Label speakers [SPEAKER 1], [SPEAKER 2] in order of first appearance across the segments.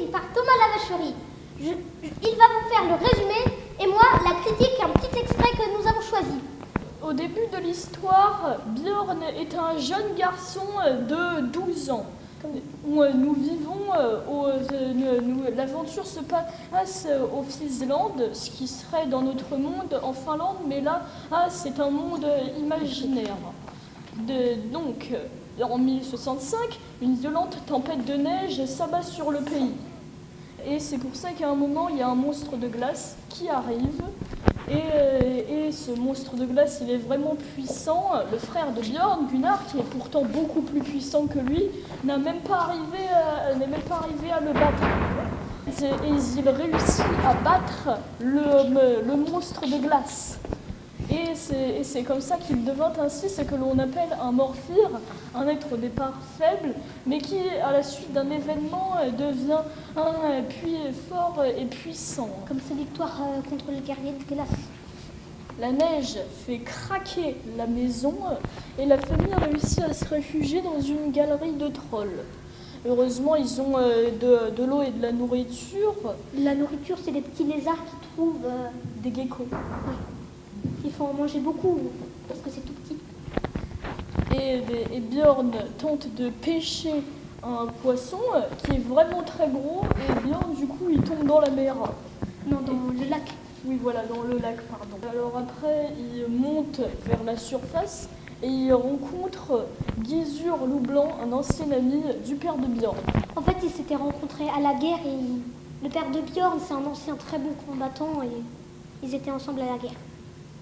[SPEAKER 1] écrit par Thomas Lavacherie. Il va vous faire le résumé et moi la critique et un petit extrait que nous avons choisi.
[SPEAKER 2] Au début de l'histoire, Björn est un jeune garçon de 12 ans. Nous vivons, l'aventure se passe au Friesland, ce qui serait dans notre monde en Finlande, mais là, c'est un monde imaginaire. Donc, en 1065, une violente tempête de neige s'abat sur le pays. Et c'est pour ça qu'à un moment, il y a un monstre de glace qui arrive. Et ce monstre de glace, il est vraiment puissant. Le frère de Björn, Gunnar, qui est pourtant beaucoup plus puissant que lui, n'est même pas arrivé à le battre. Et il réussit à battre le monstre de glace. Et c'est comme ça qu'il devint ainsi ce que l'on appelle un morphir, un être au départ faible, mais qui, à la suite d'un événement, devient fort et puissant.
[SPEAKER 1] Comme ses victoires contre les guerriers de glace.
[SPEAKER 2] La neige fait craquer la maison et la famille réussit à se réfugier dans une galerie de trolls. Heureusement, ils ont de l'eau et de la nourriture.
[SPEAKER 1] La nourriture, c'est des petits lézards qui trouvent
[SPEAKER 2] des geckos.
[SPEAKER 1] Oui. Il faut en manger beaucoup parce que c'est tout petit.
[SPEAKER 2] Et Björn tente de pêcher un poisson qui est vraiment très gros et Björn, du coup, il tombe dans la mer.
[SPEAKER 1] Non, dans le lac.
[SPEAKER 2] Oui, voilà, dans le lac, pardon. Alors après, il monte vers la surface et il rencontre Gizur Loup-Blanc, un ancien ami du père de Björn.
[SPEAKER 1] En fait, ils s'étaient rencontrés à la guerre et le père de Björn, c'est un ancien très bon combattant et ils étaient ensemble à la guerre.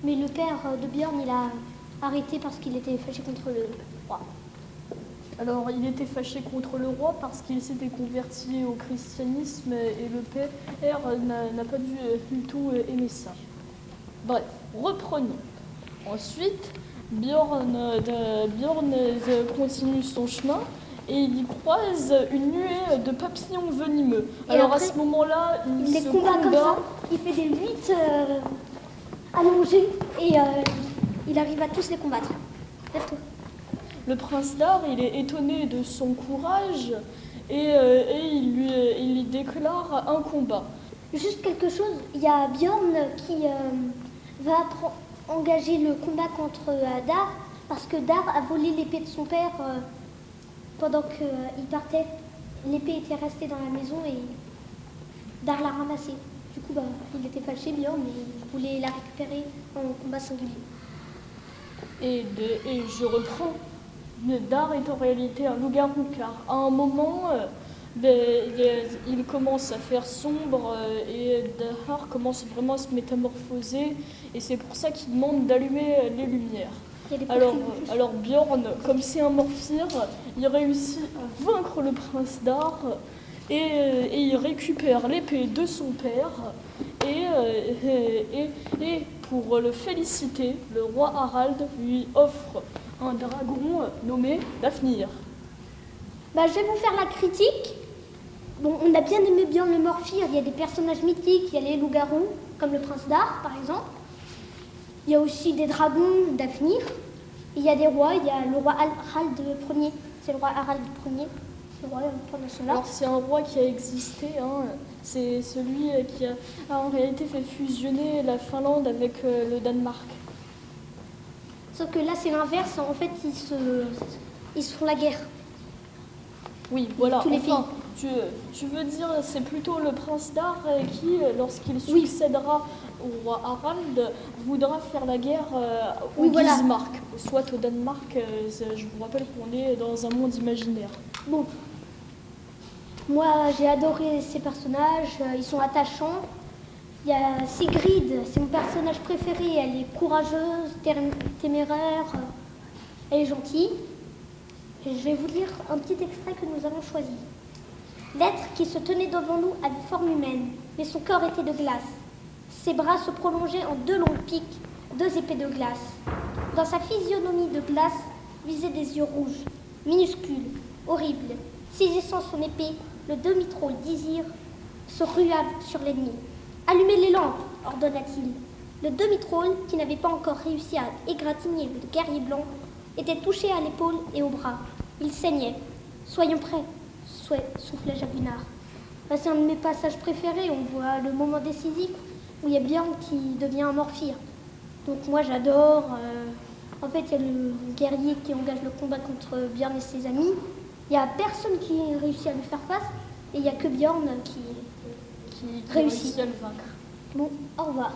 [SPEAKER 1] Mais le père de Björn, il a arrêté parce qu'il était fâché contre le roi.
[SPEAKER 2] Alors, il était fâché contre le roi parce qu'il s'était converti au christianisme et le père n'a pas du tout aimé ça. Bref, reprenons. Ensuite, Björn continue son chemin et il croise une nuée de papillons venimeux.
[SPEAKER 1] Et
[SPEAKER 2] alors
[SPEAKER 1] après,
[SPEAKER 2] à ce moment-là, il
[SPEAKER 1] les
[SPEAKER 2] se
[SPEAKER 1] combat comme ça, il fait des luttes allongées et il arrive à tous les combattre. Lève-toi.
[SPEAKER 2] Le prince d'Ar, il est étonné de son courage et il lui déclare un combat.
[SPEAKER 1] Juste quelque chose, il y a Björn qui va engager le combat contre Dar parce que Dar a volé l'épée de son père pendant qu'il partait. L'épée était restée dans la maison et Dar l'a ramassée. Du coup, il était fâché, Björn, mais il voulait la récupérer en combat singulier.
[SPEAKER 2] Et je reprends. Dar est en réalité un loup-garou car à un moment, il commence à faire sombre et Dar commence vraiment à se métamorphoser et c'est pour ça qu'il demande d'allumer les lumières. Alors Björn, comme c'est un morphir, il réussit à vaincre le prince Dar et il récupère l'épée de son père et pour le féliciter, le roi Harald lui offre un dragon nommé Dafnir.
[SPEAKER 1] Je vais vous faire la critique. Bon, on a bien aimé Björn le Morphir, il y a des personnages mythiques, il y a les loups-garous, comme le prince Dar par exemple. Il y a aussi des dragons Dafnir. Il y a des rois, il y a le roi Harald Ier, c'est le roi Harald Ier, le roi national.
[SPEAKER 2] Alors c'est un roi qui a existé, c'est celui qui a en réalité fait fusionner la Finlande avec le Danemark.
[SPEAKER 1] Sauf que là c'est l'inverse, en fait ils se font la guerre.
[SPEAKER 2] Oui, voilà,
[SPEAKER 1] tous les pays.
[SPEAKER 2] Tu veux dire c'est plutôt le prince Dar qui, lorsqu'il succédera au roi Harald, voudra faire la guerre au Bismarck, soit au Danemark. Je vous rappelle qu'on est dans un monde imaginaire.
[SPEAKER 1] Bon, moi j'ai adoré ces personnages, ils sont attachants. Il y a Sigrid, c'est mon personnage préféré, elle est courageuse, téméraire, elle est gentille. Et je vais vous lire un petit extrait que nous avons choisi. L'être qui se tenait devant nous avait forme humaine, mais son corps était de glace. Ses bras se prolongeaient en deux longues piques, deux épées de glace. Dans sa physionomie de glace luisaient des yeux rouges, minuscules, horribles. Saisissant son épée, le demi-troll d'Izir se rua sur l'ennemi. « Allumez les lampes !» ordonna-t-il. Le demi-troll, qui n'avait pas encore réussi à égratigner le guerrier blanc, était touché à l'épaule et au bras. Il saignait. « Soyons prêts !» souffla Jagunnar. Bah, c'est un de mes passages préférés. On voit le moment décisif où il y a Björn qui devient un Morphir. Donc moi j'adore. En fait, il y a le guerrier qui engage le combat contre Björn et ses amis. Il n'y a personne qui réussit à lui faire face. Et il n'y a que Björn qui réussit
[SPEAKER 2] à le vaincre.
[SPEAKER 1] Bon, au revoir.